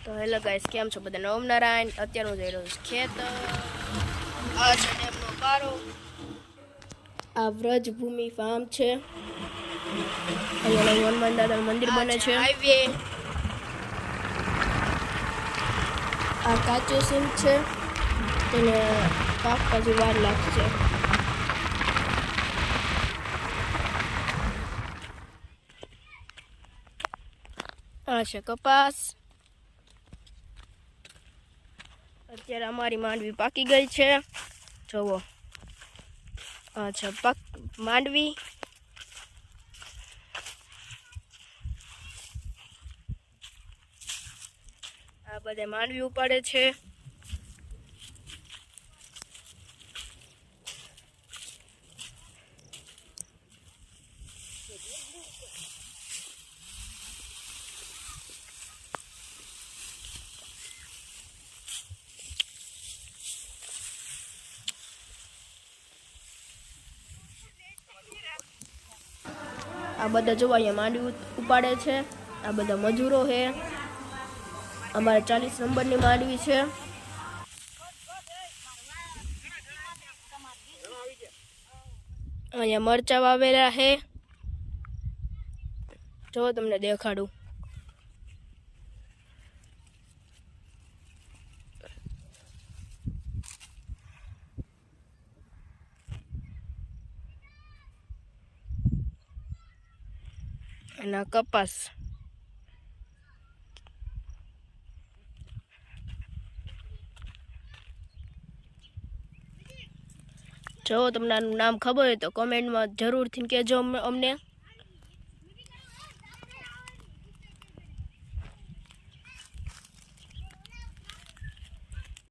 તો hello guys, કેમ છો બધા? ઓમ નારાયણ. અત્યારે હું જઈ રહ્યો છું ખેતર. આ છે ડેમનો પારો. આ વ્રજભૂમિ ફાર્મ છે. અહીંયા હનુમાન દાદાનું મંદિર બને છે. હાઈવે. આ કાચો સીમ છે, તેને પાકતા હજી વાર લાગશે. આ છે કપાસ. અત્યારે અમારી માંડવી પાકી ગઈ છે. જુઓ, આ છે માંડવી. આ બધા માંડવી ઉપાડે છે. આ બધા જોવા અહીંયા માંડવી ઉપાડે છે. આ બધા મજૂરો છે. અમારે 40 નંબરની માંડવી છે. અહીંયા મરચાં વાવેલા છે. જો તમને દેખાડું. અને કપાસ. જો તમને આનું નામ ખબર હોય તો કોમેન્ટમાં જરૂરથી કહેજો અમને.